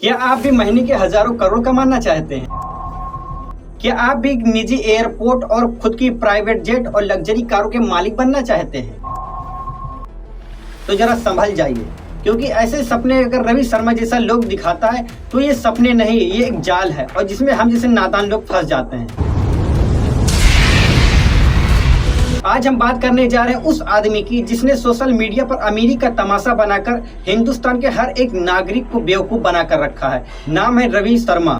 क्या आप भी महीने के हजारों करोड़ कमाना चाहते हैं? क्या आप भी निजी एयरपोर्ट और खुद की प्राइवेट जेट और लग्जरी कारों के मालिक बनना चाहते हैं? तो जरा संभल जाइए, क्योंकि ऐसे सपने अगर रवि शर्मा जैसा लोग दिखाता है तो ये सपने नहीं, ये एक जाल है और जिसमें हम जैसे नादान लोग फंस जाते हैं। आज हम बात करने जा रहे हैं उस आदमी की जिसने सोशल मीडिया पर अमीरी का तमाशा बनाकर हिंदुस्तान के हर एक नागरिक को बेवकूफ बनाकर रखा है। नाम है रवि शर्मा।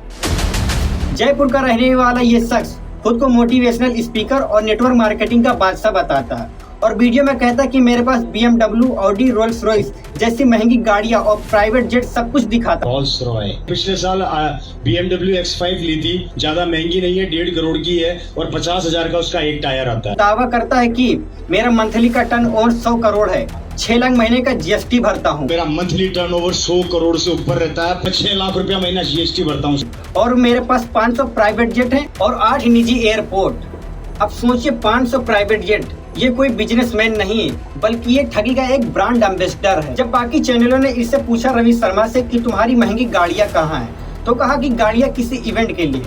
जयपुर का रहने वाला ये शख्स खुद को मोटिवेशनल स्पीकर और नेटवर्क मार्केटिंग का बादशाह बताता है और वीडियो में कहता है कि मेरे पास BMW, ऑडी, रोल्स रॉयस जैसी महंगी गाड़ियां और प्राइवेट जेट सब कुछ दिखाता। रोल्स रॉयस पिछले साल BMW X5 ली थी, ज्यादा महंगी नहीं है, 1.5 करोड़ की है और 50,000 का उसका एक टायर आता है। दावा करता है कि मेरा मंथली का टर्नओवर 100 करोड़ है, 6 लाख महीने का GST भरता हूँ। मेरा मंथली टर्नओवर 100 करोड़ से ऊपर रहता है, 6 लाख रुपया महीना GST भरता हूँ। और मेरे पास 500 प्राइवेट जेट है और 8 निजी एयरपोर्ट। अब सोचिए 500 प्राइवेट जेट, ये कोई बिजनेसमैन नहीं है बल्कि ये ठगी का एक ब्रांड एम्बेसडर है। जब बाकी चैनलों ने इससे पूछा रवि शर्मा से कि तुम्हारी महंगी गाड़ियां कहाँ हैं, तो कहा कि गाड़ियां किसी इवेंट के लिए।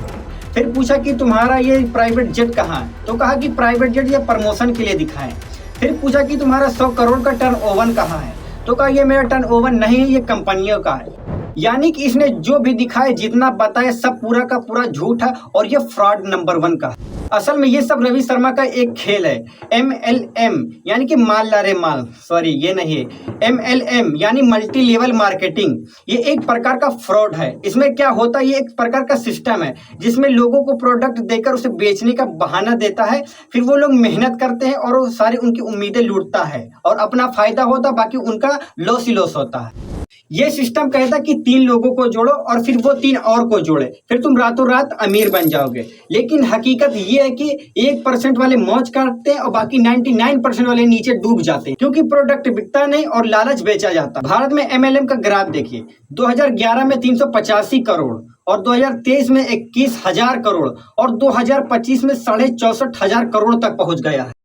फिर पूछा कि तुम्हारा ये प्राइवेट जेट कहाँ है, तो कहा कि प्राइवेट जेट ये प्रमोशन के लिए दिखाएं। फिर पूछा कि तुम्हारा 100 करोड़ का टर्नओवर कहाँ है, तो कहा ये मेरा टर्नओवर नहीं है, ये कंपनियों का है। यानी कि इसने जो भी दिखाए, जितना बताया, सब पूरा का पूरा झूठ है और ये फ्रॉड नंबर 1 का है। असल में ये सब रवि शर्मा का एक खेल है। MLM यानी कि माल ला रे माल, सॉरी ये नहीं है, MLM यानी मल्टी लेवल मार्केटिंग। ये एक प्रकार का फ्रॉड है। इसमें क्या होता है, ये एक प्रकार का सिस्टम है जिसमें लोगों को प्रोडक्ट देकर उसे बेचने का बहाना देता है। फिर वो लोग मेहनत करते हैं और वो सारी उनकी उम्मीदें लूटता है और अपना फायदा होता, बाकी उनका लॉस ही लॉस होता है। ये सिस्टम कहता कि 3 लोगों को जोड़ो और फिर वो 3 और को जोड़े, फिर तुम रातों रात अमीर बन जाओगे। लेकिन हकीकत ये है कि 1% वाले मौज करते हैं और बाकी 99% वाले नीचे डूब जाते हैं, क्योंकि प्रोडक्ट बिकता नहीं और लालच बेचा जाता। भारत में MLM का ग्राफ देखिए, 2011 में 385 करोड़ और 2023 में 21,000 करोड़ और 2025 में 64,500 करोड़ तक पहुंच गया है।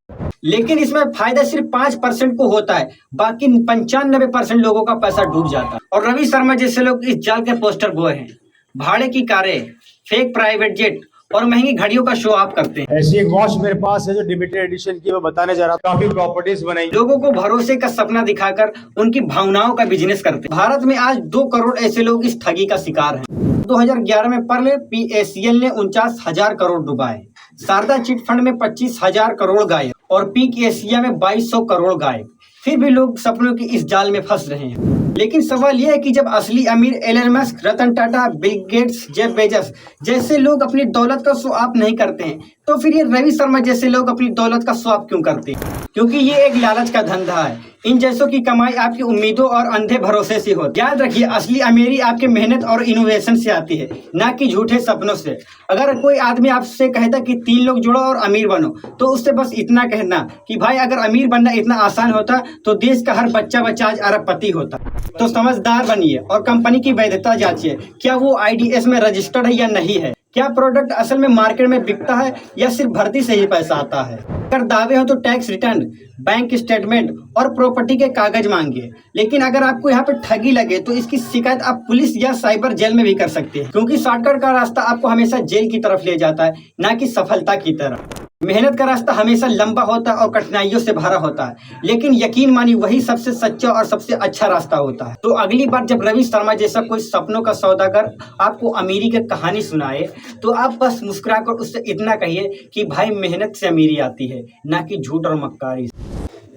लेकिन इसमें फायदा सिर्फ 5% को होता है, बाकी 95% लोगों का पैसा डूब जाता है। और रवि शर्मा जैसे लोग इस जाल के पोस्टर बॉय हैं। भाड़े की कारें, फेक प्राइवेट जेट और महंगी घड़ियों का शो ऑफ करते हैं। ऐसी एक वॉच मेरे पास है जो लिमिटेड एडिशन की, मैं बताने जा रहा हूँ। काफी प्रॉपर्टीज बनाई, लोगों को भरोसे का सपना दिखाकर उनकी भावनाओं का बिजनेस करते हैं। भारत में आज 2 करोड़ ऐसे लोग इस ठगी का शिकार हैं। 2011 में पर्ल PACL ने 49,000 करोड़ डुबाए, शारदा चिट फंड में 25,000 करोड़ गायब और पीक एशिया में 2200 करोड़ गायब। फिर भी लोग सपनों की इस जाल में फंस रहे हैं। लेकिन सवाल यह है कि जब असली अमीर Elon Musk, Ratan Tata, Bill Gates, Jeff Bezos जैसे लोग अपनी दौलत का शो ऑफ नहीं करते हैं, तो फिर ये रवि शर्मा जैसे लोग अपनी दौलत का शो ऑफ क्यों करते हैं? क्योंकि ये एक लालच का धंधा है। इन जैसों की कमाई आपकी उम्मीदों और अंधे भरोसे से होती है। याद रखिए, असली अमीरी आपके मेहनत और इनोवेशन से आती है, ना कि झूठे सपनों से। अगर कोई आदमी आपसे कहता कि 3 लोग जोड़ो और अमीर बनो, तो उससे बस इतना कहना कि भाई अगर अमीर बनना इतना आसान होता तो देश का हर बच्चा आज अरबपति होता। तो समझदार बनिए और कंपनी की वैधता जांचिए, क्या वो IDS में रजिस्टर्ड है या नहीं है। क्या प्रोडक्ट असल में मार्केट में बिकता है या सिर्फ भर्ती से ही पैसा आता है। अगर दावे हो तो टैक्स रिटर्न, बैंक स्टेटमेंट और प्रॉपर्टी के कागज मांगिए। लेकिन अगर आपको यहाँ पे ठगी लगे तो इसकी शिकायत आप पुलिस या साइबर जेल में भी कर सकते हैं, क्योंकि शॉर्टकट का रास्ता आपको हमेशा जेल की तरफ ले जाता है, ना कि सफलता की तरफ। मेहनत का रास्ता हमेशा लंबा होता है और कठिनाइयों से भरा होता है, लेकिन यकीन मानिए वही सबसे सच्चा और सबसे अच्छा रास्ता होता है। तो अगली बार जब रवि शर्मा जैसा कोई सपनों का सौदागर आपको अमीरी की कहानी सुनाए, तो आप बस मुस्कुराकर उससे इतना कहिए कि भाई मेहनत से अमीरी आती है, ना कि झूठ और मक्कारी।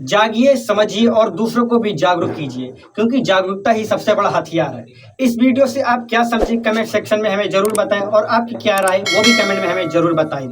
जागिए, समझिए और दूसरों को भी जागरूक कीजिए, क्योंकि जागरूकता ही सबसे बड़ा हथियार है। इस वीडियो से आप क्या समझे, कमेंट सेक्शन में हमें जरूर बताएं और आपकी क्या राय वो भी कमेंट में हमें जरूर बताएं।